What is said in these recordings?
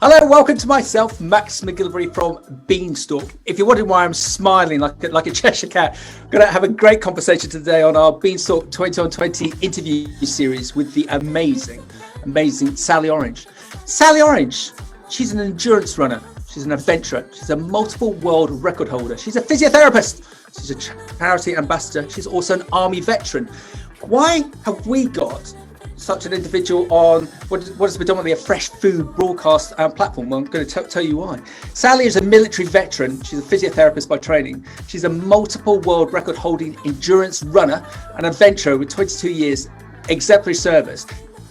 Hello, welcome to myself, Max McGillivray from Beanstalk. If you're wondering why I'm smiling like a Cheshire cat, I'm going to have a great conversation today on our Beanstalk 2020 interview series with the amazing Sally Orange. Sally Orange, she's an endurance runner. She's an adventurer. She's a multiple world record holder. She's a physiotherapist. She's a charity ambassador. She's also an army veteran. Why have we got such an individual on what is predominantly a fresh food broadcast platform? Well, I'm going to tell you why. Sally is a military veteran. She's a physiotherapist by training. She's a multiple world record holding endurance runner and adventurer with 22 years exemplary service,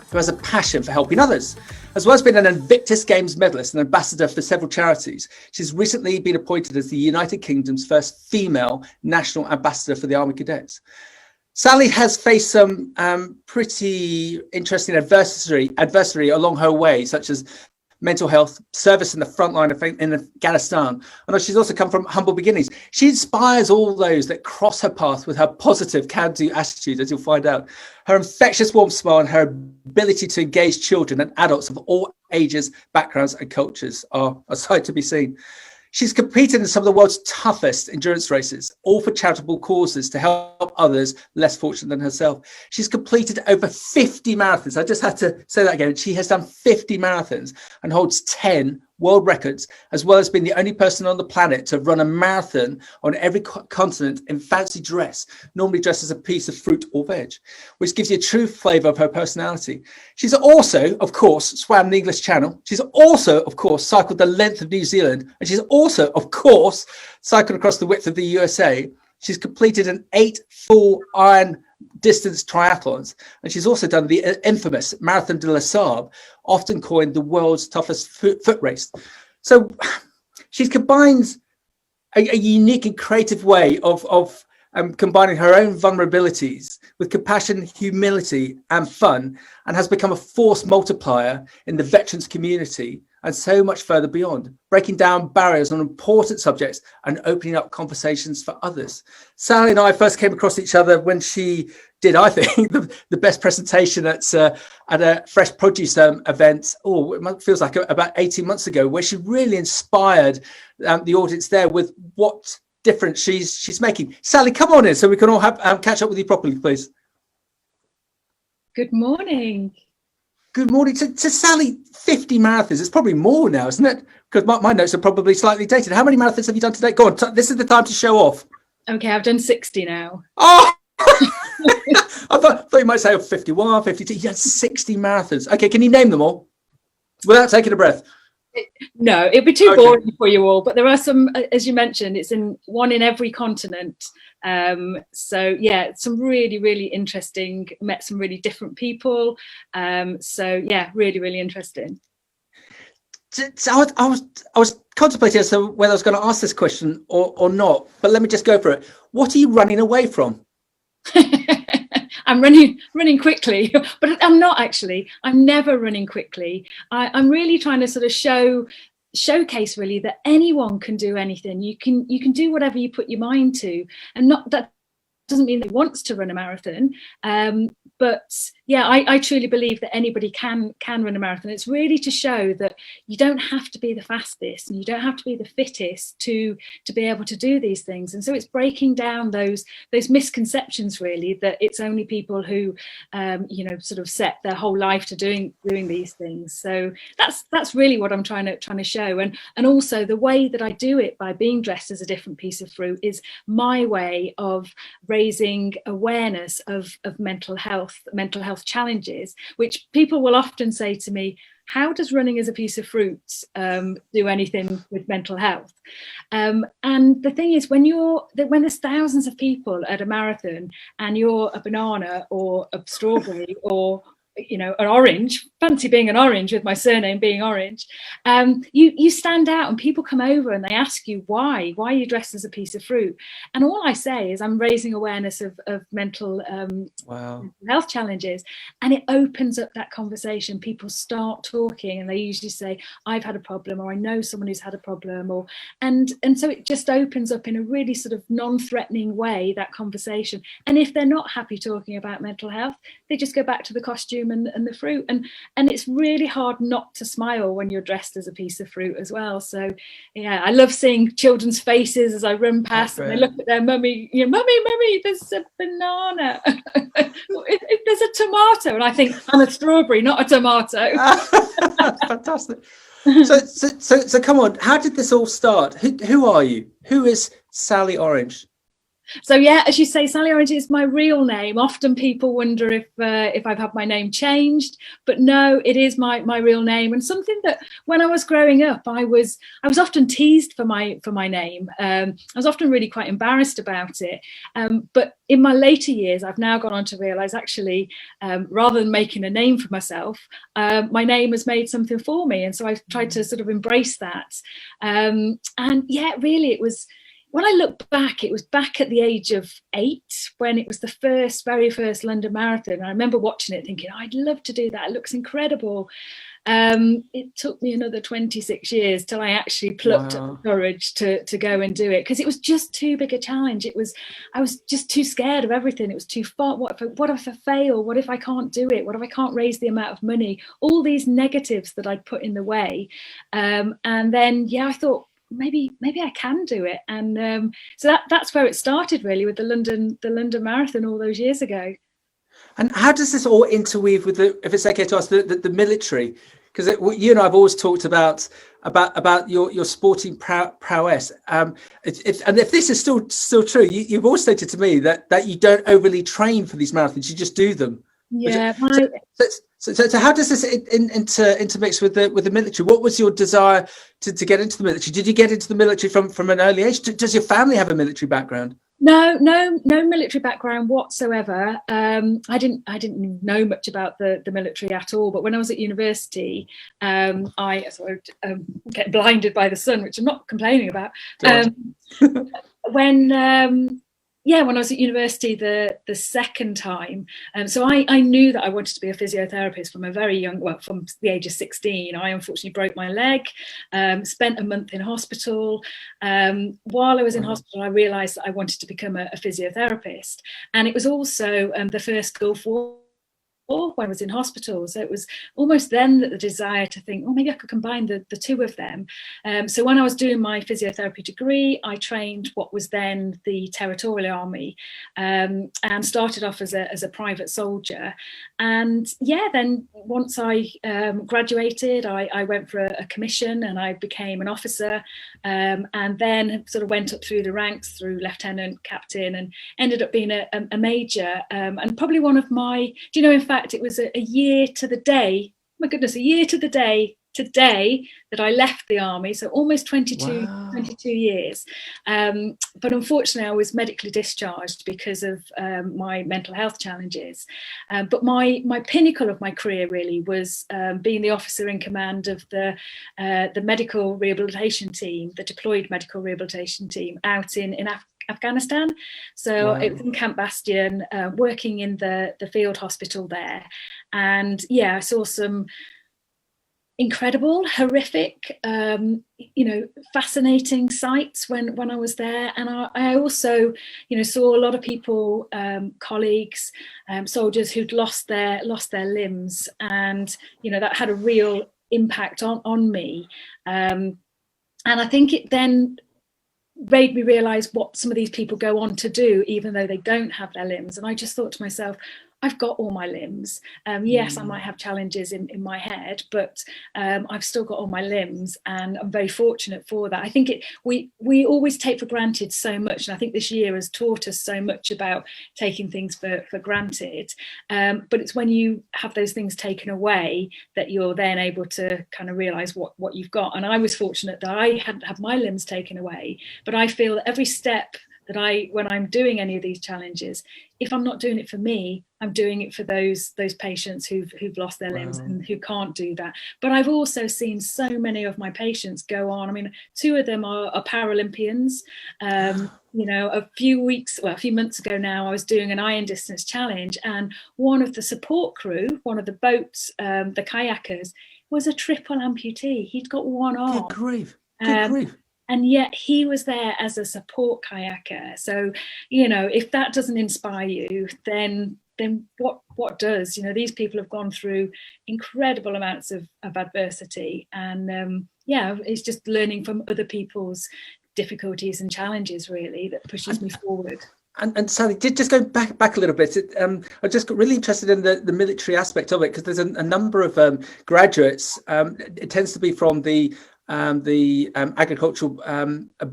who has a passion for helping others. As well as being an Invictus Games medalist and ambassador for several charities, she's recently been appointed as the United Kingdom's first female national ambassador for the Army Cadets. Sally has faced some pretty interesting adversity along her way, such as mental health, service in the front line in Afghanistan. I know she's also come from humble beginnings. She inspires all those that cross her path with her positive can-do attitude, as you'll find out. Her infectious warm smile and her ability to engage children and adults of all ages, backgrounds and cultures are a sight to be seen. She's competed in some of the world's toughest endurance races, all for charitable causes to help others less fortunate than herself. She's completed over 50 marathons. I just had to say that again. She has done 50 marathons and holds 10 world records, as well as being the only person on the planet to run a marathon on every continent in fancy dress, normally dressed as a piece of fruit or veg, which gives you a true flavour of her personality. She's also, of course, swam the English Channel. She's also, of course, cycled the length of New Zealand. And she's also, of course, cycled across the width of the USA. She's completed an 8 full Iron distance triathlons, and she's also done the infamous Marathon de la Sables, often coined the world's toughest foot race. So she combines a unique and creative way of combining her own vulnerabilities with compassion, humility and fun, and has become a force multiplier in the veterans community and so much further beyond, breaking down barriers on important subjects and opening up conversations for others. Sally and I first came across each other when she did, I think, the best presentation at a fresh produce event. Oh, it feels like about 18 months ago, where she really inspired the audience there with what difference she's making. Sally, come on in so we can all have catch up with you properly, please. Good morning. Good morning. To Sally, 50 marathons. It's probably more now, isn't it? Because my notes are probably slightly dated. How many marathons have you done today? Go on. This is the time to show off. Okay, I've done 60 now. Oh! I thought you might say 51, 52. You had 60 marathons. Okay, can you name them all without taking a breath? No, it'd be too boring for you all. But there are some, as you mentioned, it's one in every continent. So yeah, some really interesting, met some really different people. So yeah, really interesting. So I was contemplating as to whether I was going to ask this question or not, but let me just go for it. What are you running away from? I'm running quickly, but I'm not actually. I'm never running quickly. I'm really trying to sort of showcase really that anyone can do anything. You can do whatever you put your mind to, and not that doesn't mean that wants to run a marathon. But yeah, I truly believe that anybody can run a marathon. It's really to show that you don't have to be the fastest and you don't have to be the fittest to be able to do these things. And so it's breaking down those misconceptions really, that it's only people who sort of set their whole life to doing these things. So that's really what I'm trying to show. And also the way that I do it by being dressed as a different piece of fruit is my way of raising awareness of mental health challenges, which people will often say to me, how does running as a piece of fruit do anything with mental health? And the thing is, when there's thousands of people at a marathon and you're a banana or a strawberry or an orange, fancy being an orange with my surname being Orange, you stand out and people come over and they ask you why are you dressed as a piece of fruit? And all I say is I'm raising awareness of mental health challenges, and it opens up that conversation. People start talking and they usually say, I've had a problem, or I know someone who's had a problem, and so it just opens up in a really sort of non-threatening way, that conversation. And if they're not happy talking about mental health, they just go back to the costume costume and the fruit, and it's really hard not to smile when you're dressed as a piece of fruit as well. So yeah, I love seeing children's faces as I run past and they look at their mummy, you know, mummy, there's a banana. There's a tomato, and I think I'm a strawberry, not a tomato. Fantastic. So come on, how did this all start? Who are you? Who is Sally Orange? So yeah, as you say, Sally Orange is my real name. Often people wonder if I've had my name changed, but no, it is my real name. And something that when I was growing up, I was often teased for my name. I was often really quite embarrassed about it. But in my later years, I've now gone on to realise actually, rather than making a name for myself, my name has made something for me. And so I've tried to sort of embrace that. And yeah, really, it was. When I look back, it was back at the age of 8 when it was the very first London Marathon. And I remember watching it thinking, oh, I'd love to do that. It looks incredible. It took me another 26 years till I actually plucked up the courage to go and do it, because it was just too big a challenge. I was just too scared of everything. It was too far. What if I fail? What if I can't do it? What if I can't raise the amount of money? All these negatives that I'd put in the way. And then, yeah, I thought, maybe I can do it, and so that's where it started, really, with the London Marathon all those years ago. And how does this all interweave with if it's okay to ask, the military? Because you and I have always talked about your sporting prowess. And if this is still true, you've always stated to me that you don't overly train for these marathons; you just do them. Yeah. So how does this intermix with the military? What was your desire to get into the military? Did you get into the military from an early age? Does your family have a military background? No military background whatsoever. I didn't know much about the military at all. But when I was at university, I get blinded by the sun, which I'm not complaining about. When I was at university the second time, so I knew that I wanted to be a physiotherapist from a very young, from the age of 16. I unfortunately broke my leg, spent a month in hospital. While I was in hospital, I realised that I wanted to become a physiotherapist. And it was also the first Gulf War when I was in hospital. So it was almost then that the desire to think, oh, maybe I could combine the two of them. So when I was doing my physiotherapy degree, I trained what was then the Territorial Army, and started off as a private soldier. And yeah, then once I graduated, I went for a commission and I became an officer, and then sort of went up through the ranks through lieutenant, captain, and ended up being a major. And probably one of my, in fact, it was a year to the day, my goodness, a year to the day today that I left the army, so almost 22 years. But unfortunately, I was medically discharged because of my mental health challenges. But my pinnacle of my career really was being the officer in command of the medical rehabilitation team, the deployed medical rehabilitation team out in Afghanistan. So it was in Camp Bastion, working in the field hospital there. And yeah, I saw some incredible, horrific, fascinating sights when I was there. And I also, saw a lot of people, colleagues, soldiers who'd lost their limbs, and that had a real impact on me. And I think it then made me realise what some of these people go on to do, even though they don't have their limbs. And I just thought to myself, I've got all my limbs. Yes, I might have challenges in my head, but I've still got all my limbs, and I'm very fortunate for that. I think we always take for granted so much, and I think this year has taught us so much about taking things for granted. But it's when you have those things taken away that you're then able to kind of realise what you've got. And I was fortunate that I hadn't had my limbs taken away, but I feel that every step that when I'm doing any of these challenges, if I'm not doing it for me, I'm doing it for those patients who've lost their limbs and who can't do that. But I've also seen so many of my patients go on. I mean, 2 of them are Paralympians. A few months ago now, I was doing an iron distance challenge, and one of the support crew, one of the boats, the kayakers, was a triple amputee. He'd got one arm. Good grief. Good grief. And yet he was there as a support kayaker. So, if that doesn't inspire you, then then what does? These people have gone through incredible amounts of adversity, and it's just learning from other people's difficulties and challenges really that pushes me forward. And Sally, just go back a little bit. I just got really interested in the military aspect of it, because there's a number of graduates. It tends to be from the agricultural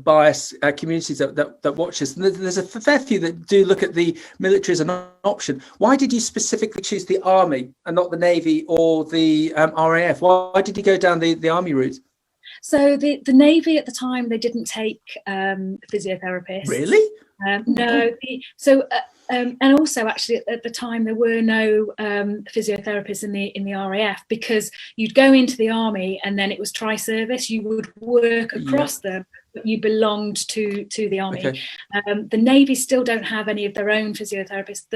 bias communities that watch this. And there's a fair few that do look at the military as an option. Why did you specifically choose the Army and not the Navy or the RAF? Why did you go down the Army route? So the Navy at the time, they didn't take physiotherapists. Really? No. And also actually at the time there were no physiotherapists in the RAF, because you'd go into the Army and then it was tri-service. You would work across them, but you belonged to the Army. Okay. The Navy still don't have any of their own physiotherapists.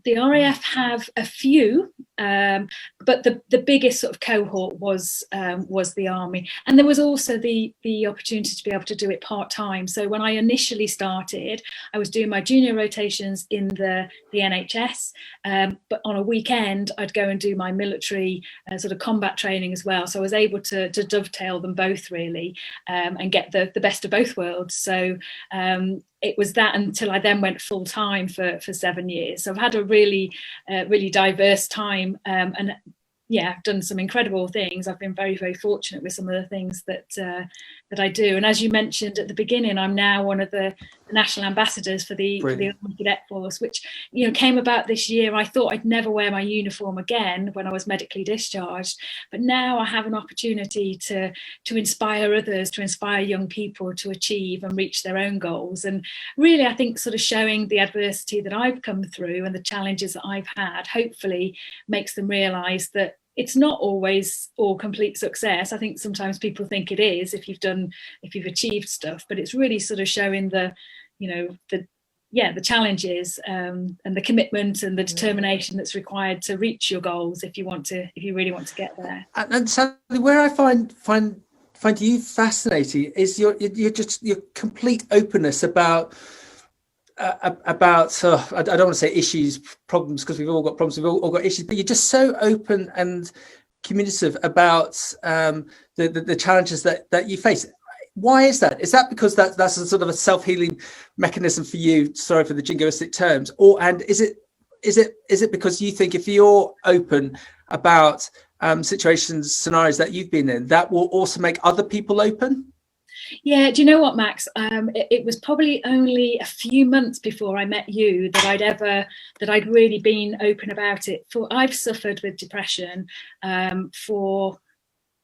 The RAF have a few, but the biggest sort of cohort was the Army, and there was also the opportunity to be able to do it part-time. So when I initially started, I was doing my junior rotations in the NHS, but on a weekend I'd go and do my military sort of combat training as well. So I was able to dovetail them both really, and get the best of both worlds. So it was that until I then went full time for 7 years. So I've had a really diverse time, and I've done some incredible things. I've been very, very fortunate with some of the things that I do. And as you mentioned at the beginning, I'm now one of the national ambassadors for the Army Cadet Force, which came about this year. I thought I'd never wear my uniform again when I was medically discharged, but now I have an opportunity to inspire others, to inspire young people to achieve and reach their own goals. And really, I think sort of showing the adversity that I've come through and the challenges that I've had hopefully makes them realise that it's not always all complete success. I think sometimes people think it is if you've achieved stuff, but it's really sort of showing the challenges and the commitment and the determination that's required to reach your goals if you really want to get there. And Sally, where I find you fascinating is your complete openness about I don't want to say issues, problems, because we've all got problems, we've all got issues, but you're just so open and communicative about the challenges that you face. Why is that? Is that because that's a sort of a self-healing mechanism for you? Sorry for the jingoistic terms. And is it because you think if you're open about situations, scenarios that you've been in, that will also make other people open? Yeah, do you know what, Max? It was probably only a few months before I met you that I'd really been open about it. I've suffered with depression for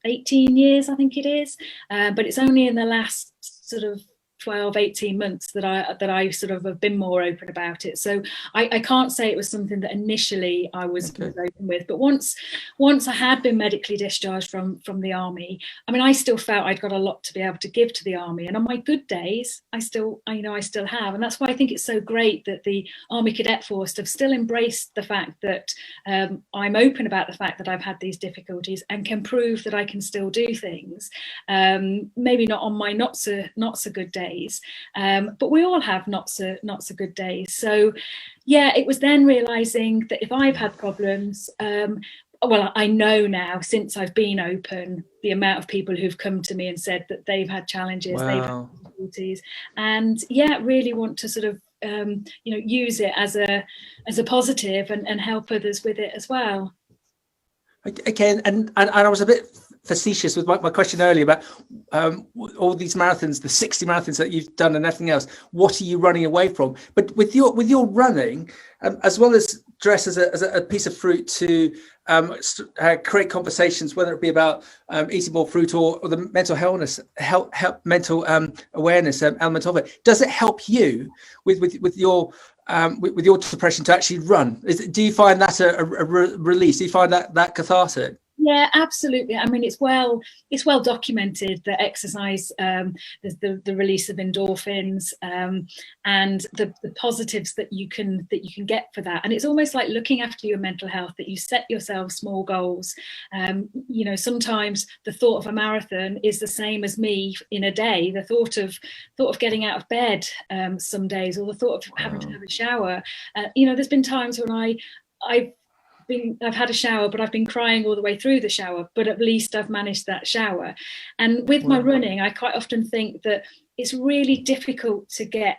18 years, I think it is, but it's only in the last sort of 12, 18 months that I sort of have been more open about it. So I can't say it was something that initially I was open with, but once I had been medically discharged from the Army, I mean, I still felt I'd got a lot to be able to give to the Army, and on my good days I still have. And that's why I think it's so great that the Army Cadet Force have still embraced the fact that I'm open about the fact that I've had these difficulties and can prove that I can still do things, maybe not on my not so good days. But we all have not so good days. So yeah, it was then realizing that if I've had problems, well, I know now since I've been open the amount of people who've come to me and said that they've had challenges, they've had difficulties, and really want to sort of use it as a positive and help others with it as well. Again, and I was a bit facetious with my question earlier about all these marathons, the 60 marathons that you've done and everything else. What are you running away from? But with your running, as well as dress as a piece of fruit to create conversations, whether it be about eating more fruit or the mental mental awareness element of it, does it help you with your depression to actually run? Do you find that a release? Do you find that cathartic? Yeah, absolutely. I mean, it's well documented that exercise, there's the release of endorphins, and the positives that you can get for that. And it's almost like looking after your mental health, that you set yourself small goals. You know, sometimes the thought of a marathon is the same as me in a day. The thought of getting out of bed some days, or the thought of having to have a shower. You know, there's been times when I've had a shower, but I've been crying all the way through the shower, but at least I've managed that shower. And with my running, I quite often think that it's really difficult to get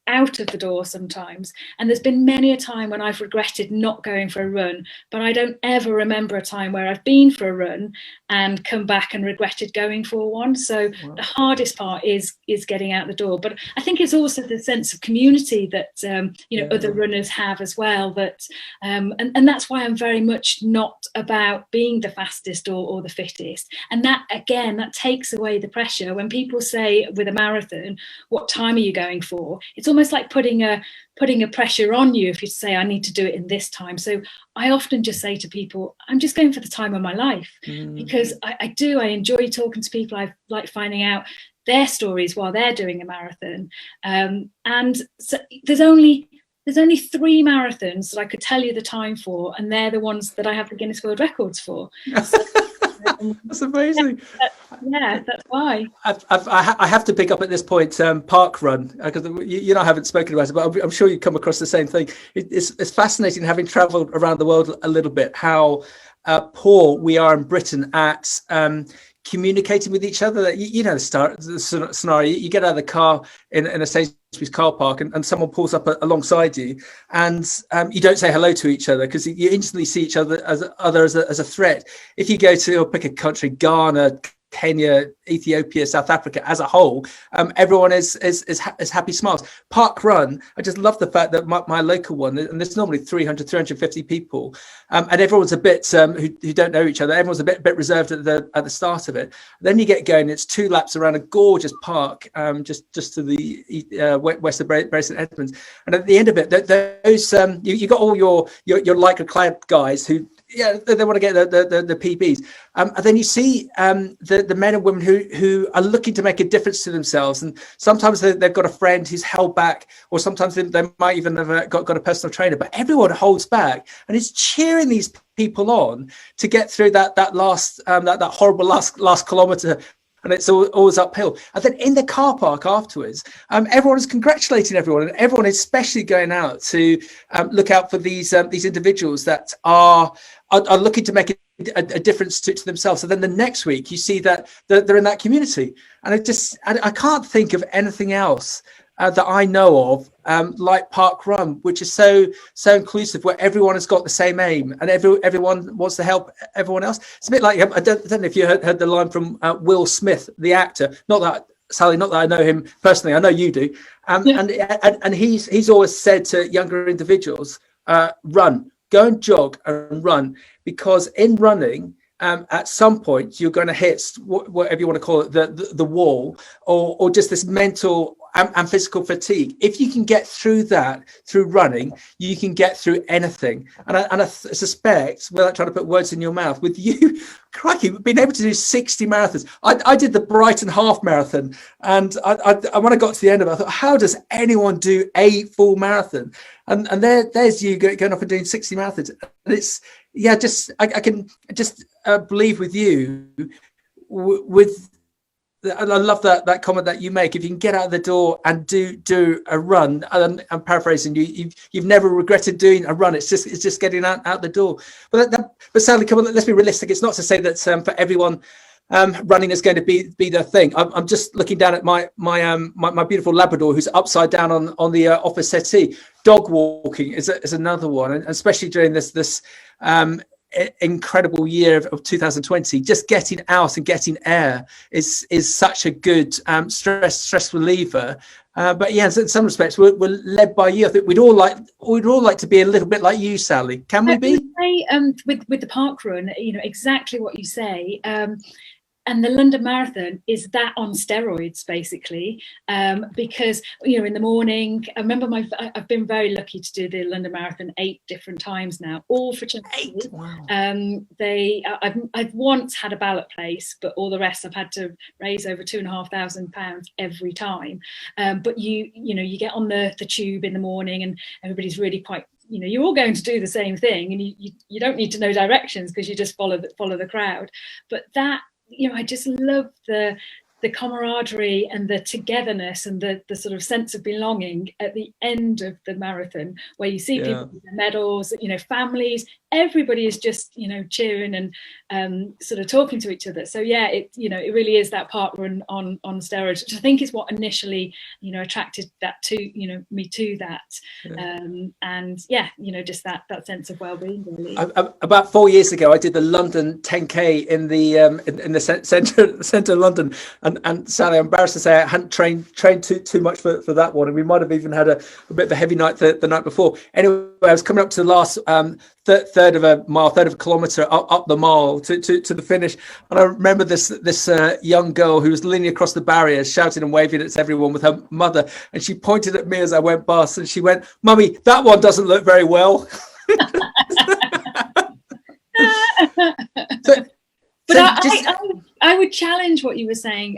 out of the door sometimes, and there's been many a time when I've regretted not going for a run, but I don't ever remember a time where I've been for a run and come back and regretted going for one. So the hardest part is getting out the door, but I think it's also the sense of community that you know, other runners have as well, that and that's why I'm very much not about being the fastest or the fittest. And that, again, that takes away the pressure when people say with a marathon, what time are you going for? It's almost like putting a pressure on you if you say, I need to do it in this time. So I often just say to people, I'm just going for the time of my life, because I enjoy talking to people. I like finding out their stories while they're doing a marathon. And so there's only 3 marathons that I could tell you the time for, and they're the ones that I have the Guinness World Records for. So, that's amazing. Yeah, that's why. I have to pick up at this point park run, because you know, I haven't spoken about it, but I'm sure you come across the same thing. It's fascinating, having travelled around the world a little bit, how poor we are in Britain at communicating with each other. You know, the scenario: you get out of the car in a Sainsbury's car park, and someone pulls up alongside you, and you don't say hello to each other because you instantly see each other as a threat. If you go to, or pick a country, Ghana, Kenya, Ethiopia, South Africa as a whole, everyone is happy smiles. Park run, I just love the fact that my local one, and there's normally 350 people, and everyone's a bit who don't know each other. Everyone's a bit reserved at the start of it. Then you get going. It's 2 laps around a gorgeous park, just to the west of Bury St Edmunds, and at the end of it, those you got all your lycra-clad guys who, yeah, they want to get the PBs, and then you see the men and women who are looking to make a difference to themselves, and sometimes they've got a friend who's held back, or sometimes they might even have got a personal trainer, but everyone holds back and is cheering these people on to get through that last that horrible last kilometre. And it's always uphill. And then in the car park afterwards, everyone is congratulating everyone, and everyone is especially going out to look out for these individuals that are looking to make a difference to themselves. So then the next week you see that they're in that community, and I can't think of anything else that I know of like park run, which is so inclusive, where everyone has got the same aim and everyone wants to help everyone else. It's a bit like, I don't know if you heard the line from Will Smith, the actor. Not that, Sally, not that I know him personally, I know you do. And he's always said to younger individuals, run, go and jog and run, because in running, at some point you're going to hit whatever you want to call it, the wall, or just this mental and physical fatigue. If you can get through that through running, you can get through anything. And I suspect, without trying to put words in your mouth, with you, crikey, being able to do 60 marathons. I did the Brighton half marathon, and I when I got to the end of it, I thought, how does anyone do a full marathon? And there's you going off and doing 60 marathons. And it's, yeah, just I can just believe with you with. I love that comment that you make. If you can get out of the door and do a run, I'm paraphrasing you. You've never regretted doing a run. It's just getting out the door. But sadly, come on, let's be realistic. It's not to say that for everyone, running is going to be their thing. I'm just looking down at my beautiful Labrador, who's upside down on the office settee. Dog walking is another one, and especially during this incredible year of 2020, just getting out and getting air is such a good stress reliever. But yeah, in some respects, we're led by you. I think we'd all like to be a little bit like you, Sally. Can we be? With the park run, you know, exactly what you say. And the London Marathon is that on steroids, basically, because, in the morning, I remember I've been very lucky to do the London Marathon 8 different times now, all for charity. 8? Wow. I've once had a ballot place, but all the rest I've had to raise over £2,500 every time. But you get on the tube in the morning, and everybody's really quite, you're all going to do the same thing, and you don't need to know directions because you just follow the crowd. But that, I just love the camaraderie and the togetherness and the sort of sense of belonging at the end of the marathon, where you see people with their medals, families, everybody is just, cheering and sort of talking to each other. So it really is that part run on steroids, which I think is what initially, attracted that to, me to that. And just that sense of well-being, really. About 4 years ago, I did the London 10K in the centre of London, and sadly, I'm embarrassed to say I hadn't trained too much for that one, and we might have even had a bit of a heavy night the night before. Anyway, I was coming up to the last third of a kilometre up the mile to the finish, and I remember this young girl who was leaning across the barrier, shouting and waving at everyone with her mother, and she pointed at me as I went past, and she went, "Mummy, that one doesn't look very well." I would challenge what you were saying.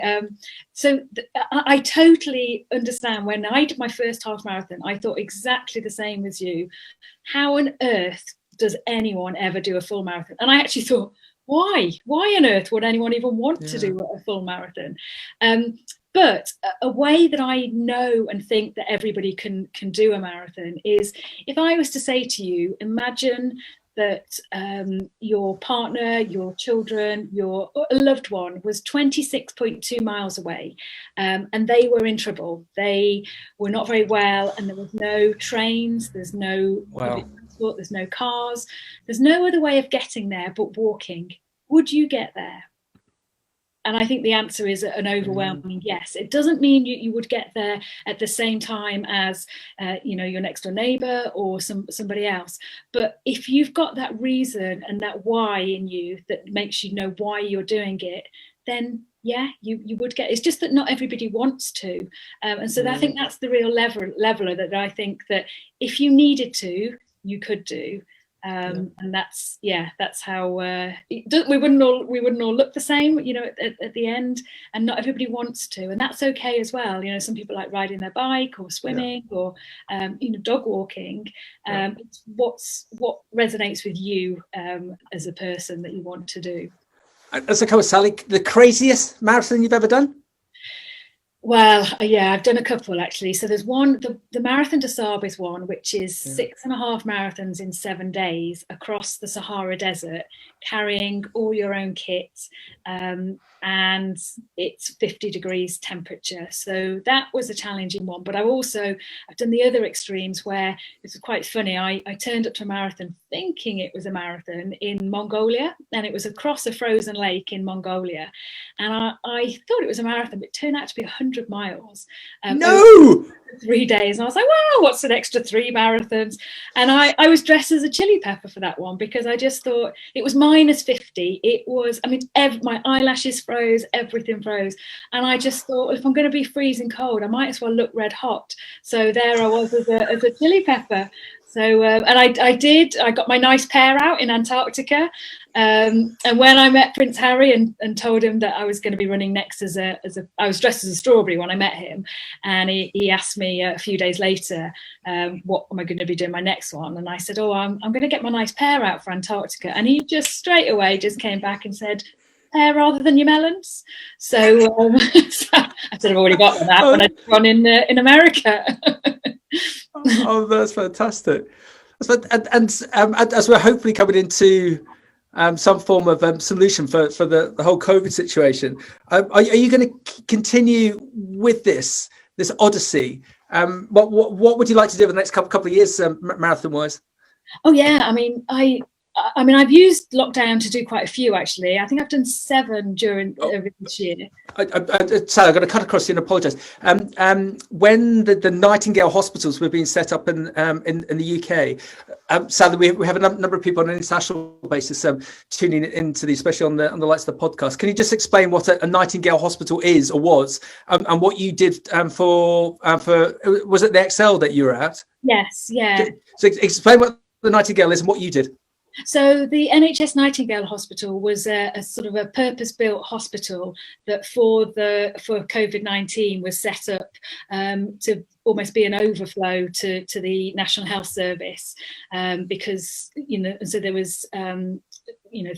I totally understand. When I did my first half marathon, I thought exactly the same as you. How on earth does anyone ever do a full marathon? And I actually thought, why on earth would anyone even want to do a full marathon? But a way that I know and think that everybody can do a marathon is, if I was to say to you, imagine that your partner, your children, your loved one was 26.2 miles away, and they were in trouble. They were not very well, and there was no trains, there's no public transport, there's no cars, there's no other way of getting there but walking. Would you get there? And I think the answer is an overwhelming yes. It doesn't mean you would get there at the same time as your next door neighbour or somebody else. But if you've got that reason and that why in you that makes you know why you're doing it, then you would get. It's just that not everybody wants to, and so I think that's the real leveler that I think that if you needed to, you could do. And that's how we wouldn't all look the same, at the end, and not everybody wants to, and that's okay as well. Some people like riding their bike or swimming or dog walking. It's what resonates with you as a person that you want to do. As a coach, Sally, the craziest marathon you've ever done? Well, I've done a couple actually. So there's one, the Marathon des Sables one, which is 6.5 marathons in 7 days across the Sahara Desert, carrying all your own kit, and it's 50 degrees temperature. So that was a challenging one. But I've done the other extremes where it's quite funny. I turned up to a marathon thinking it was a marathon in Mongolia, and it was across a frozen lake in Mongolia. And I thought it was a marathon, but it turned out to be 100 miles. No! 3 days, and I was like, wow, what's an extra 3 marathons? And I was dressed as a chili pepper for that one, because I just thought it was -50. It was, my eyelashes froze, everything froze, and I just thought, if I'm going to be freezing cold, I might as well look red hot. So there I was as a chili pepper. So and I got my nice pair out in Antarctica, and when I met Prince Harry and told him that I was going to be running next I was dressed as a strawberry when I met him, and he asked me a few days later, what am I going to be doing my next one? And I said, I'm going to get my nice pair out for Antarctica, and he just straight away just came back and said, pear rather than your melons. So, so I said, I've already got that when I run in America. Oh, that's fantastic. And as we're hopefully coming into some form of solution for the whole COVID situation, are you going to continue with this odyssey? What would you like to do over the next couple of years, marathon wise? Oh yeah, I mean, I've used lockdown to do quite a few, actually. I think I've done 7 during this year. Sorry, I've got to cut across you and apologise. When the Nightingale hospitals were being set up in the UK, sadly we have a number of people on an international basis tuning into these, especially on the likes of the podcast. Can you just explain what a Nightingale hospital is or was, and what you did for was it the Excel that you were at? Yes, yeah. So explain what the Nightingale is and what you did. So the NHS Nightingale Hospital was a sort of a purpose-built hospital that for COVID-19 was set up to almost be an overflow to the National Health Service, because so there was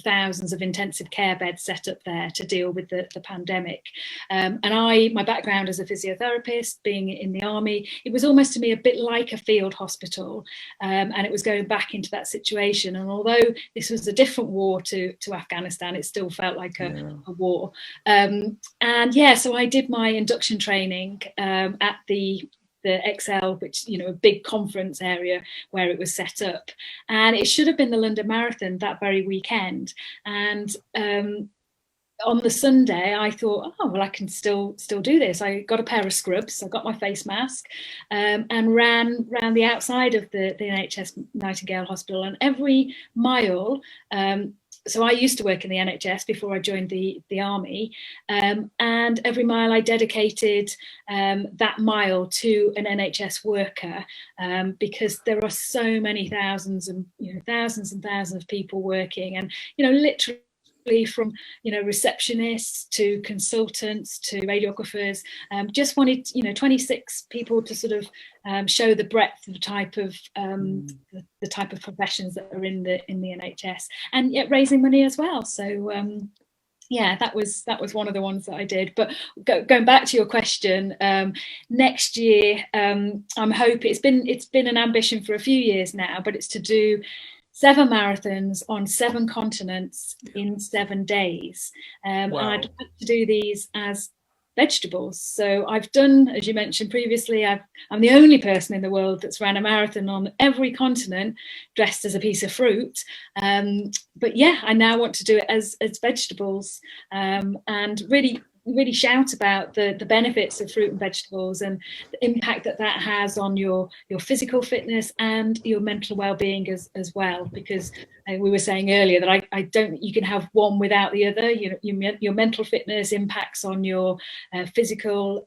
thousands of intensive care beds set up there to deal with the pandemic. And my background as a physiotherapist, being in the army, it was almost to me a bit like a field hospital, and it was going back into that situation. And although this was a different war to Afghanistan, it still felt like a war. So I did my induction training at the Excel, which a big conference area where it was set up, and it should have been the London Marathon that very weekend. And on the Sunday, I thought, oh well, I can still do this. I got a pair of scrubs, I got my face mask, and ran the outside of the NHS Nightingale Hospital, and every mile. So I used to work in the NHS before I joined the army, and every mile I dedicated that mile to an NHS worker, because there are so many thousands and thousands of people working, and literally from receptionists to consultants to radiographers. Just wanted 26 people to sort of show the breadth of the type of professions that are in the NHS, and yet raising money as well. So that was one of the ones that I did. But going back to your question, next year I'm hoping, it's been an ambition for a few years now, but it's to do 7 marathons on 7 continents in 7 days. Wow. And I'd like to do these as vegetables. So I've done, as you mentioned previously, I'm the only person in the world that's ran a marathon on every continent dressed as a piece of fruit. But yeah, I now want to do it as vegetables, and really shout about the benefits of fruit and vegetables and the impact that has on your physical fitness and your mental well-being as well, because we were saying earlier that I don't, you can have one without the other. Your mental fitness impacts on your physical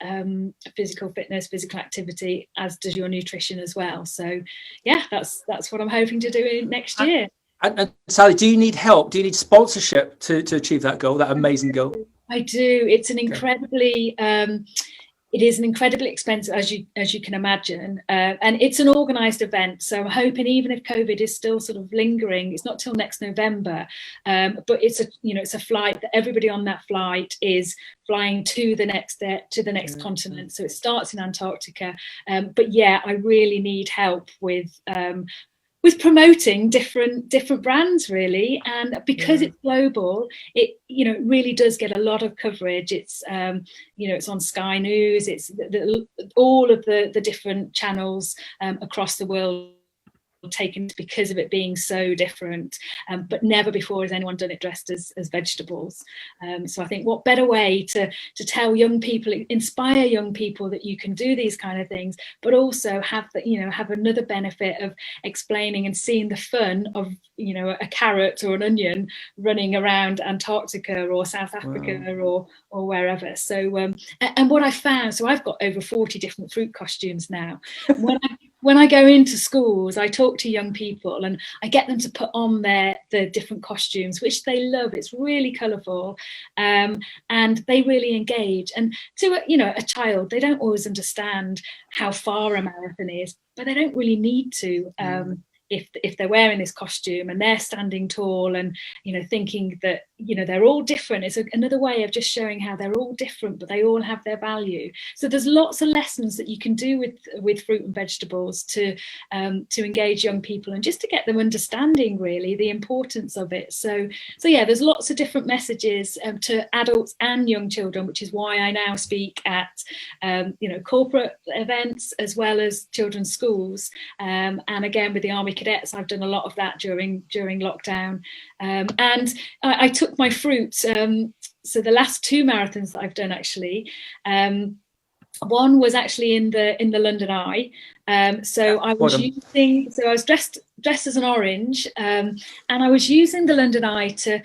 fitness, physical activity, as does your nutrition as well. So yeah, that's what I'm hoping to do next year. And Sally, do you need help? Do you need sponsorship to achieve that goal, that amazing goal? I do. It's an incredibly, it is an incredibly expensive, as you can imagine, and it's an organised event. So I'm hoping, even if COVID is still sort of lingering, it's not till next November, but it's a flight that everybody on that flight is flying to the next continent. So it starts in Antarctica, but yeah, I really need help with promoting different brands, really, and because it's global, it really does get a lot of coverage. It's it's on Sky News, it's all of the different channels across the world taken, because of it being so different, but never before has anyone done it dressed as vegetables. So I think what better way to tell young people, inspire young people that you can do these kind of things, but also have another benefit of explaining and seeing the fun of a carrot or an onion running around Antarctica or South Africa. Wow. or wherever. So and what I found, so I've got over 40 different fruit costumes now. When I go into schools, I talk to young people and I get them to put on the different costumes, which they love. It's really colourful, and they really engage. And to a child, they don't always understand how far a marathon is, but they don't really need to. If they're wearing this costume and they're standing tall and thinking that they're all different, it's another way of just showing how they're all different, but they all have their value. So there's lots of lessons that you can do with fruit and vegetables to engage young people and just to get them understanding really the importance of it. So yeah, there's lots of different messages to adults and young children, which is why I now speak at corporate events as well as children's schools, and again with the Army Cadets. I've done a lot of that during lockdown, and I took my fruit. So the last 2 marathons that I've done, actually, one was actually in the London Eye. So I was dressed as an orange, and I was using the London Eye to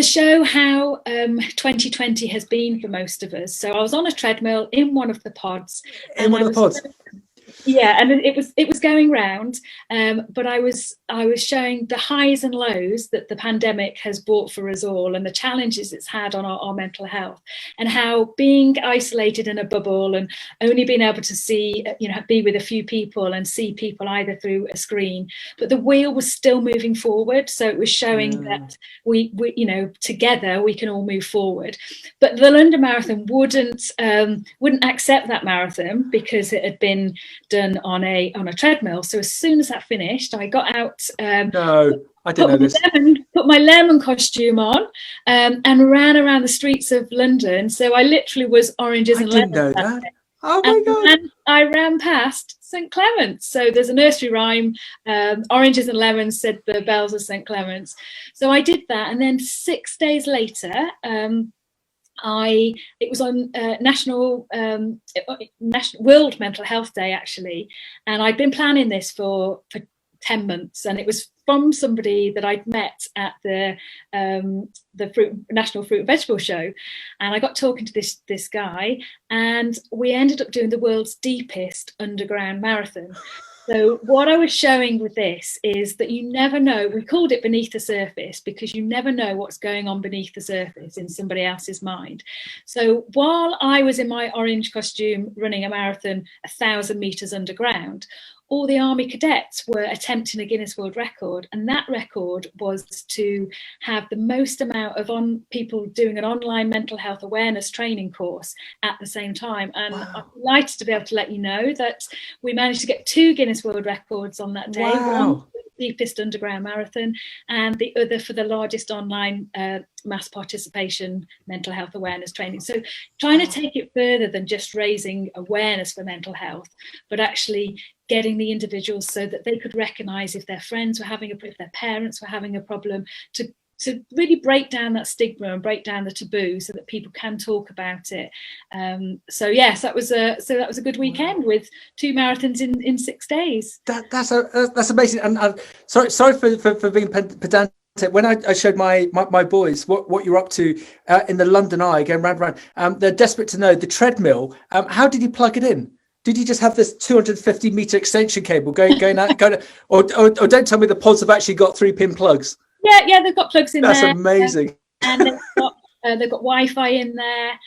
show how 2020 has been for most of us. So I was on a treadmill in one of the pods. Yeah, and it was going round, but I was showing the highs and lows that the pandemic has brought for us all, and the challenges it's had on our mental health, and how being isolated in a bubble and only being able to see, be with a few people and see people either through a screen, but the wheel was still moving forward. So it was showing that we together we can all move forward. But the London Marathon wouldn't accept that marathon because it had been done on a treadmill. So as soon as that finished, I got out. No, I didn't know this. Put my lemon costume on, and ran around the streets of London. So I literally was oranges and lemons. I didn't know that. Oh my God! And I ran past St Clement's. So there's a nursery rhyme: oranges and lemons said the bells of St Clement's. So I did that, and then 6 days later, it was on National World Mental Health Day, actually, and I'd been planning this for 10 months, and it was from somebody that I'd met at the National Fruit and Vegetable Show, and I got talking to this guy, and we ended up doing the world's deepest underground marathon. So what I was showing with this is that you never know. We called it beneath the surface because you never know what's going on beneath the surface in somebody else's mind. So while I was in my orange costume running a marathon 1,000 meters underground, all the Army cadets were attempting a Guinness World Record, and that record was to have the most amount of people doing an online mental health awareness training course at the same time. And wow. I'm delighted to be able to let you know that we managed to get 2 Guinness World Records on that day. Wow. One for the deepest underground marathon, and the other for the largest online mass participation mental health awareness training. So trying to take it further than just raising awareness for mental health, but actually getting the individuals so that they could recognise if their friends were having if their parents were having a problem, to really break down that stigma and break down the taboo so that people can talk about it. So yes, that was a good weekend with 2 marathons in 6 days. That's amazing. And sorry for being pedantic. When I showed my boys what you're up to in the London Eye, going round, they're desperate to know the treadmill. How did you plug it in? Did you just have this 250 meter extension cable going out, or don't tell me the pods have actually got 3-pin plugs? Yeah, they've got plugs in there. That's amazing. And they've got Wi-Fi in there.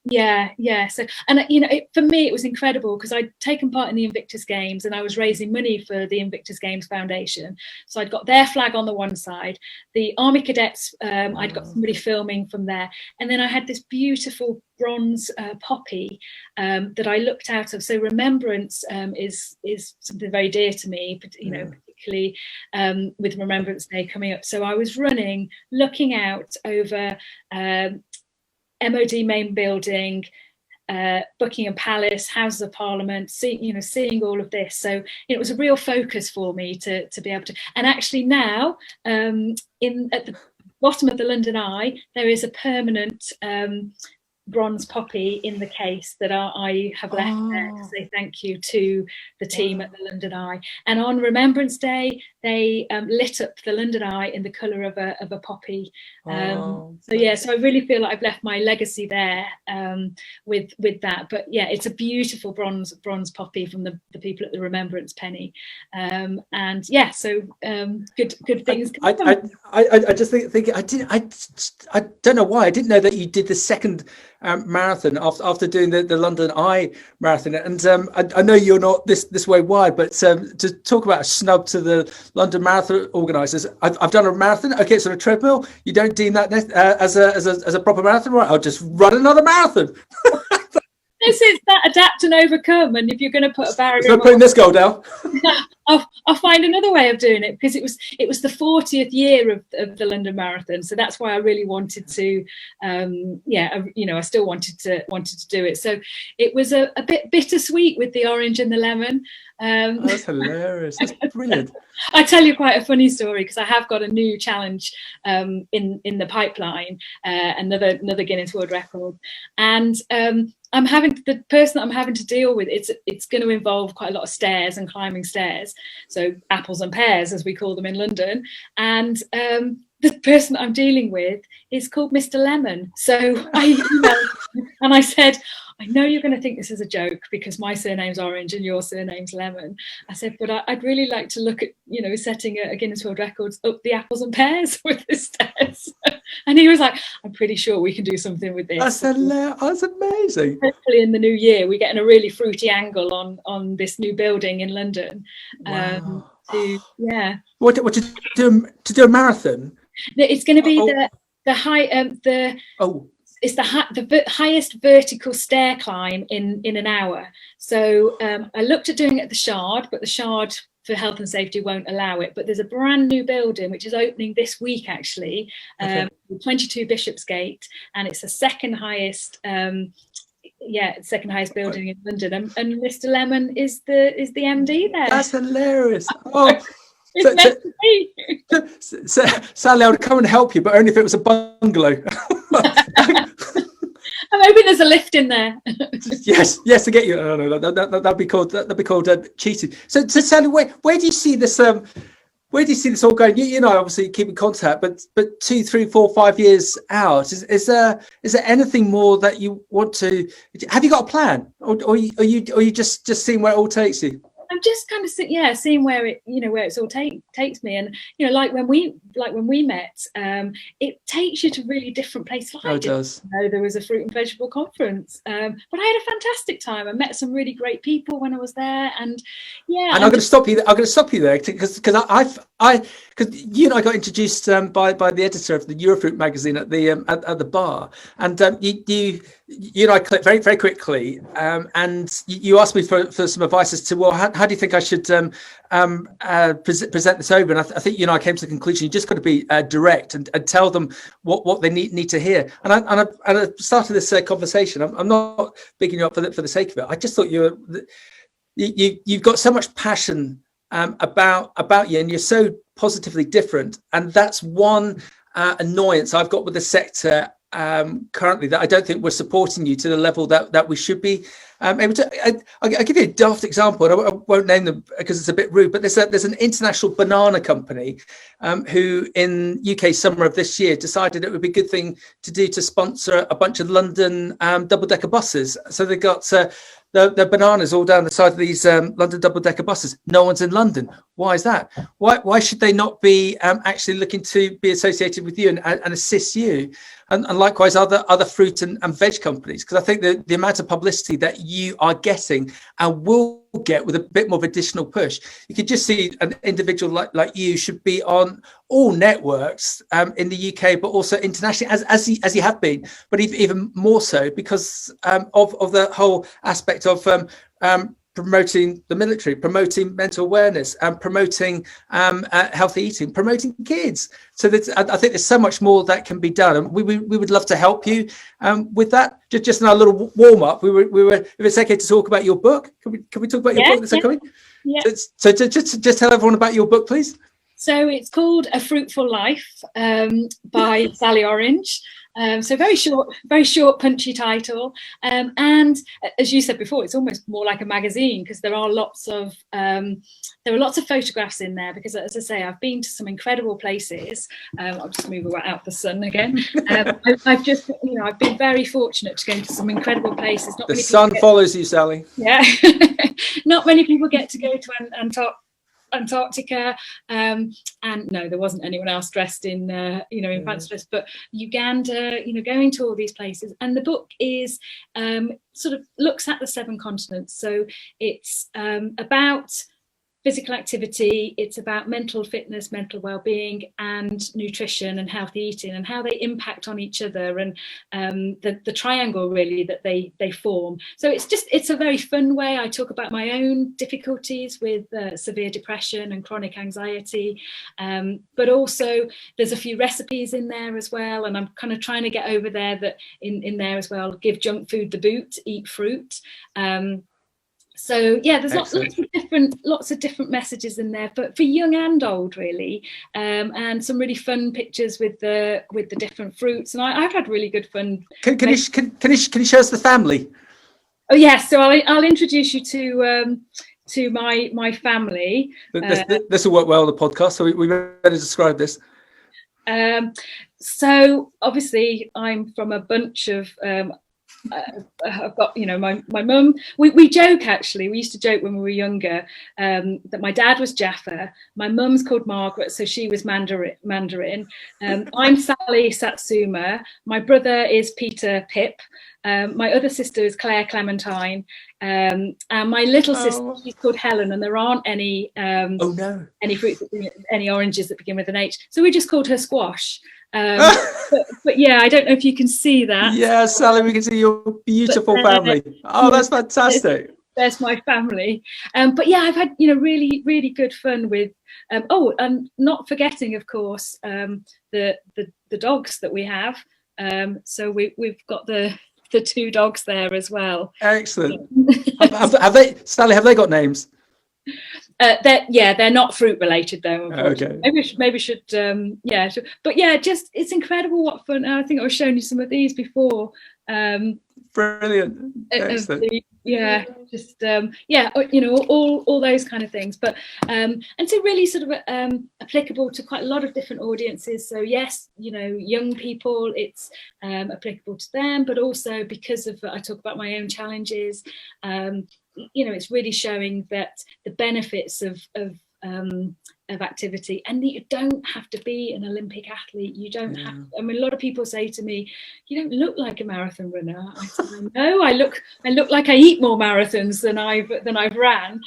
Yeah. So, and for me, it was incredible because I'd taken part in the Invictus Games and I was raising money for the Invictus Games Foundation. So I'd got their flag on the one side, the Army Cadets. I'd got somebody filming from there, and then I had this beautiful bronze poppy that I looked out of. So remembrance is something very dear to me, particularly with Remembrance Day coming up. So I was running, looking out over MOD main building, Buckingham Palace, Houses of Parliament, seeing all of this. So it was a real focus for me to be able to. And actually now, at the bottom of the London Eye, there is a permanent bronze poppy in the case that I have left there to say thank you to the team at the London Eye. And on Remembrance Day, they lit up the London Eye in the colour of a poppy. So I really feel like I've left my legacy there with that. But yeah, it's a beautiful bronze poppy from the people at the Remembrance Penny. And yeah, so good things. I just think I don't know why I didn't know that you did the second marathon after doing the London Eye marathon. And I know you're not this way wide, but to talk about a snub to the London Marathon organisers, I've done a marathon. Okay, it's on a treadmill. You don't deem that as a proper marathon, right? I'll just run another marathon. It's that adapt and overcome. And if you're going to put a barrier, no putting this goal down. I'll find another way of doing it, because it was the 40th year of the London Marathon, so that's why I really wanted to. I still wanted to do it. So it was a bit bittersweet with the orange and the lemon. That's hilarious. That's brilliant. I tell you quite a funny story, because I have got a new challenge in the pipeline, another Guinness World Record, and the person that I'm having to deal with, it's going to involve quite a lot of stairs and climbing stairs, so apples and pears as we call them in London, and the person that I'm dealing with is called Mr. Lemon. So I emailed and I said, I know you're going to think this is a joke because my surname's Orange and your surname's Lemon. I said, but I'd really like to look at, setting a Guinness World Records up the apples and pears with the stairs. And he was like, I'm pretty sure we can do something with this. That's amazing. Hopefully in the new year, we're getting a really fruity angle on this new building in London. Wow. What to do a marathon? It's going to be the high it's the highest vertical stair climb in an hour. So I looked at doing it at the Shard, but the Shard for health and safety won't allow it. But there's a brand new building which is opening this week, actually, 22 Bishopsgate, and it's the second highest building in London. And Mr. Lemon is the MD there. That's hilarious. Oh. So, Sally, I would come and help you, but only if it was a bungalow. I'm hoping there's a lift in there. yes, to get you. Oh, no, that'd be called cheating. So Sally, where do you see this? Where do you see this all going? You obviously keep in contact, but 2, 3, 4, 5 years out, is there anything more that you want to? Have you got a plan, or are you just seeing where it all takes you? I'm just kind of seeing where it's all takes me, and like when we met, it takes you to really different places. I didn't know there was a fruit and vegetable conference, but I had a fantastic time. I met some really great people when I was there, and I'm going to stop you. I'm going to stop you there because you and I got introduced by the editor of the Eurofruit magazine at the bar, and you and I clicked very, very quickly, and you asked me for some advice as to, how do you think I should present this over? And I think you and I came to the conclusion you just got to be direct and tell them what they need to hear. And I started this conversation. I'm not bigging you up for the sake of it. I just thought you've got so much passion about you, and you're so positively different. And that's one annoyance I've got with the sector currently, that I don't think we're supporting you to the level that we should be able to. I'll give you a daft example, and I won't name them because it's a bit rude, but there's an international banana company who in UK summer of this year decided it would be a good thing to do to sponsor a bunch of London double-decker buses. So they got the bananas all down the side of these London double-decker buses. No one's in London. Why is that? Why should they not be actually looking to be associated with you and assist you? And likewise, other fruit and veg companies, because I think the amount of publicity that you are getting and will get with a bit more of additional push, you could just see an individual like you should be on all networks in the UK, but also internationally, as you have been, but even more so because of the whole aspect of promoting the military, promoting mental awareness, and promoting healthy eating, promoting kids. So I think there's so much more that can be done, and we would love to help you with that. Just in our little warm up, we were. If it's okay to talk about your book, can we talk about your book that's coming? Yeah. So just tell everyone about your book, please. So it's called A Fruitful Life by Sally Orange. So very short, punchy title. And as you said before, it's almost more like a magazine because there are lots of photographs in there. Because as I say, I've been to some incredible places. I'll just move out the sun again. I've been very fortunate to go to some incredible places. The sun follows you, Sally. Yeah, not many people get to go to Antarctica, and no, there wasn't anyone else dressed in in fancy dress, but Uganda, going to all these places. And the book is sort of looks at the 7 continents, so it's about physical activity, it's about mental fitness, mental well-being, and nutrition and healthy eating, and how they impact on each other, and the triangle really that they form. So it's a very fun way. I talk about my own difficulties with severe depression and chronic anxiety, but also there's a few recipes in there as well, and I'm kind of trying to get over there that in there as well. Give junk food the boot, eat fruit. So yeah, there's lots of different messages in there for young and old, really, and some really fun pictures with the different fruits. And I've had really good fun. Can you show us the family? Oh yes, so I'll introduce you to my family. This will work well on the podcast. So we better describe this. So obviously, I'm from a bunch of. I've got, my mum, we joke, actually, we used to joke when we were younger, that my dad was Jaffa, my mum's called Margaret, so she was Mandarin. I'm Sally Satsuma, my brother is Peter Pip, my other sister is Claire Clementine, and my little sister, she's called Helen, and there aren't any any fruits, any oranges that begin with an H, so we just called her Squash. But yeah, I don't know if you can see that. Yeah, Sally, we can see your beautiful family. Oh, that's fantastic. There's my family. But yeah, I've had really, really good fun with and not forgetting, of course, the dogs that we have. So we've got the 2 dogs there as well. Excellent. have they, Sally, have they got names? They're not fruit related though, unfortunately. Okay. Maybe should but yeah, just it's incredible what fun. I think I was showing you some of these before. Brilliant. Excellent. All those kind of things, but and so really sort of applicable to quite a lot of different audiences. So yes, young people, it's applicable to them, but also because of I talk about my own challenges, it's really showing that the benefits of activity, and that you don't have to be an Olympic athlete. You don't have to, I mean, a lot of people say to me, you don't look like a marathon runner. I say, no, I look like I eat more marathons than I've ran.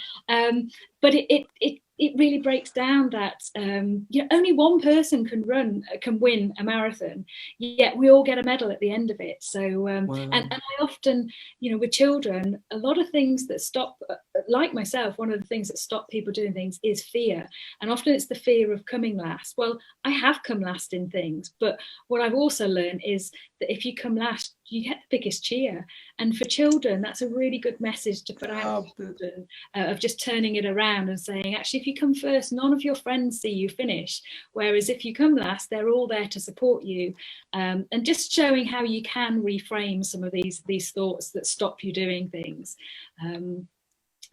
But it really breaks down that only one person can win a marathon, yet we all get a medal at the end of it. So wow. and I often, with children, a lot of things that stop, like myself, one of the things that stop people doing things is fear, and often it's the fear of coming last. Well, I have come last in things, but what I've also learned is that if you come last, you get the biggest cheer. And for children, that's a really good message to put out to children, of just turning it around and saying, actually, if you come first, none of your friends see you finish. Whereas if you come last, they're all there to support you. And just showing how you can reframe some of these thoughts that stop you doing things.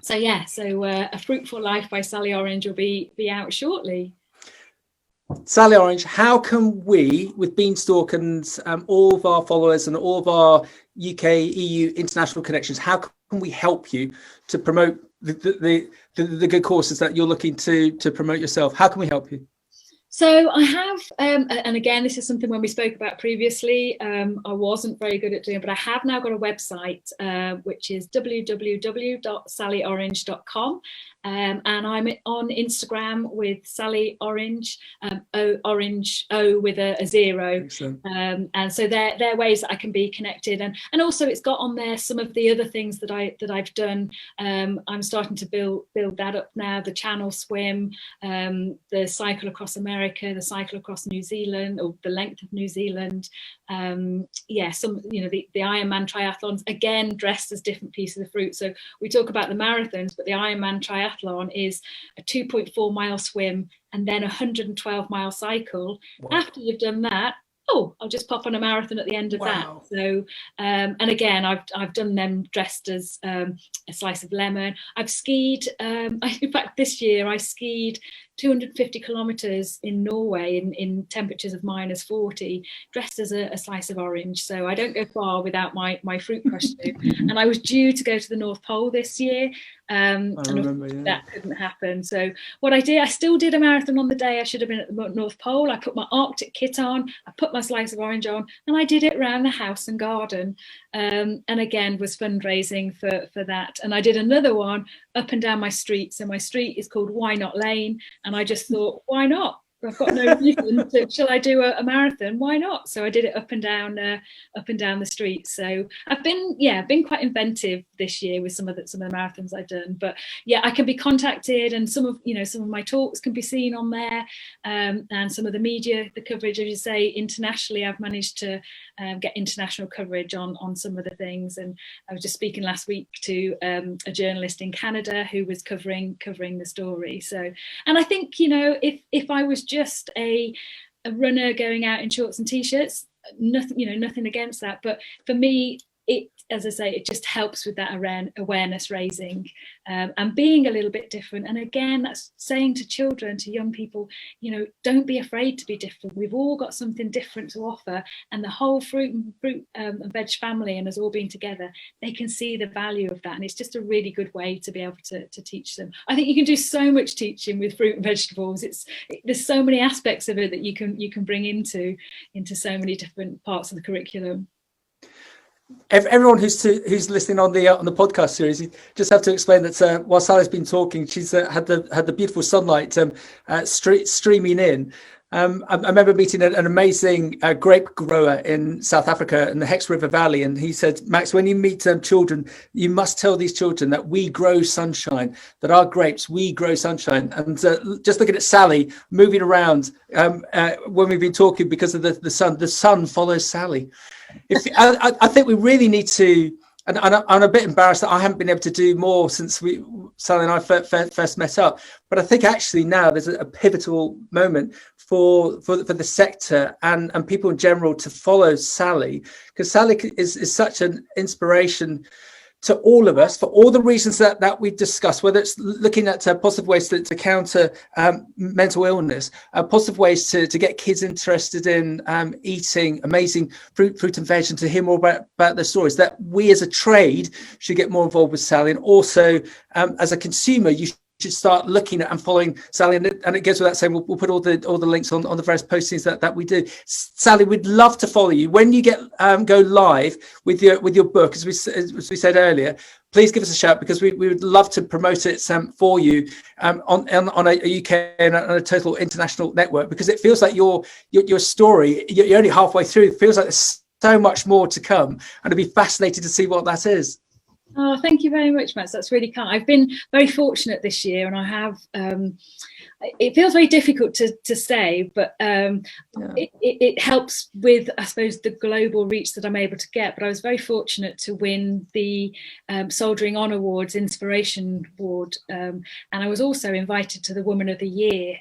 So A Fruitful Life by Sally Orange will be out shortly. Sally Orange, how can we, with Beanstalk and all of our followers and all of our UK, EU, international connections, how can we help you to promote the good courses that you're looking to promote yourself? How can we help you? So I have, and again, this is something when we spoke about previously, I wasn't very good at doing, but I have now got a website, which is www.sallyorange.com. And I'm on Instagram with Sally Orange, Orange O with a 0. And so they're ways that I can be connected, and also it's got on there some of the other things that I've done. I'm starting to build that up now. The Channel Swim, the cycle across America, the cycle across New Zealand, or the length of New Zealand. The Ironman triathlons, again dressed as different pieces of fruit. So we talk about the marathons, but the Ironman triathlon is a 2.4 mile swim and then a 112 mile cycle. Wow. After you've done that, I'll just pop on a marathon at the end of that. So and again, I've done them dressed as a slice of lemon. I've skied, in fact this year I skied 250 kilometers in Norway in temperatures of -40, dressed as a slice of orange. So I don't go far without my fruit costume. And I was due to go to the North Pole this year, and that couldn't happen. So what I did, I still did a marathon on the day I should have been at the North Pole. I put my Arctic kit on, I put my slice of orange on, and I did it around the house and garden. and again was fundraising for that. And I did another one up and down my street. So my street is called Why Not Lane, and I just thought, why not? I've got no reason to, shall I do a marathon? Why not? So I did it up and down the street. So I've been quite inventive this year with some of the marathons I've done. But yeah, I can be contacted, and some of my talks can be seen on there, and some of the media, the coverage, as you say, internationally. I've managed to get international coverage on some of the things. And I was just speaking last week to a journalist in Canada who was covering the story. So, and I think, if I was just a runner going out in shorts and t-shirts, nothing against that, but for me, it, as I say, it just helps with that awareness raising, and being a little bit different. And again, that's saying to children, to young people, don't be afraid to be different. We've all got something different to offer, and the whole fruit and veg family, and us all being together, they can see the value of that. And it's just a really good way to be able to teach them. I think you can do so much teaching with fruit and vegetables. There's so many aspects of it that you can bring into so mmany different parts of the curriculum. Everyone who's listening on the podcast series, you just have to explain that while Sally's been talking, she's had the beautiful sunlight streaming in. I remember meeting an amazing grape grower in South Africa in the Hex River Valley, and he said, Max, when you meet children, you must tell these children that we grow sunshine, that our grapes, we grow sunshine. And just looking at Sally moving around when we've been talking, because of the sun follows Sally. I think we really need to, and I'm a bit embarrassed that I haven't been able to do more since Sally and I first met up. But I think actually now there's a pivotal moment for the sector and people in general to follow Sally, because Sally is such an inspiration to all of us for all the reasons that we've discussed, whether it's looking at positive ways to counter mental illness, positive ways to get kids interested in eating amazing fruit and veg, and to hear more about their stories, that we as a trade should get more involved with Sally. And also as a consumer, you should start looking at and following Sally, and it goes without saying, we'll put all the links on the various postings that we do. Sally, we'd love to follow you when you go live with your book, as we said earlier. Please give us a shout, because we would love to promote it for you on a UK and a total international network, because it feels like your story, you're only halfway through. It feels like there's so much more to come, and I'd be fascinated to see what that is. Oh, thank you very much, Matt. That's really kind. I've been very fortunate this year, and I have. It feels very difficult to say, but it helps with, I suppose, the global reach that I'm able to get. But I was very fortunate to win the Soldiering On Awards Inspiration Award, and I was also invited to the Woman of the Year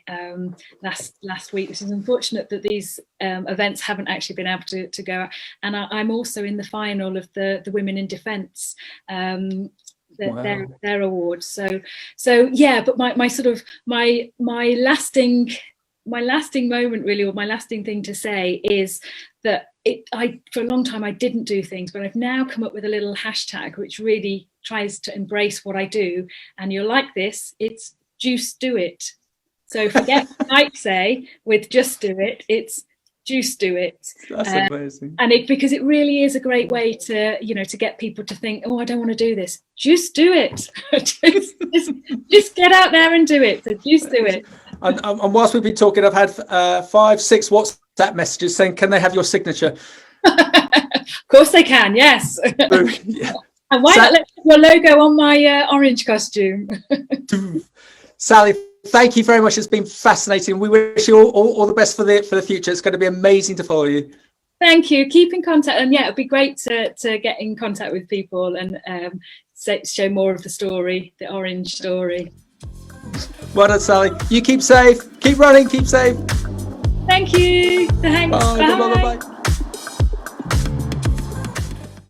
last week, which is unfortunate that these events haven't actually been able to go out. And I'm also in the final of the Women in Defence. Wow. Their awards. So yeah, but my sort of my lasting moment really, or my lasting thing to say, is that for a long time I didn't do things, but I've now come up with a little hashtag which really tries to embrace what I do. And you're like this, it's Juice Do It. So forget what I say with Just Do It, it's Juice Do It. That's amazing. And because it really is a great way to get people to think, oh, I don't want to do this. Just do it. just get out there and do it. So Juice Do It. And whilst we've been talking, I've had 5-6 WhatsApp messages saying, can they have your signature? Of course they can, yes. Yeah. And why not let your logo on my orange costume? Sally, thank you very much. It's been fascinating. We wish you all the best for the future. It's going to be amazing to follow you. Thank you. Keep in contact, and yeah, it'd be great to get in contact with people and show more of the story, the orange story. Well done, Sally. You keep safe. Keep running. Keep safe. Thank you. Thanks. Bye. Bye. Bye.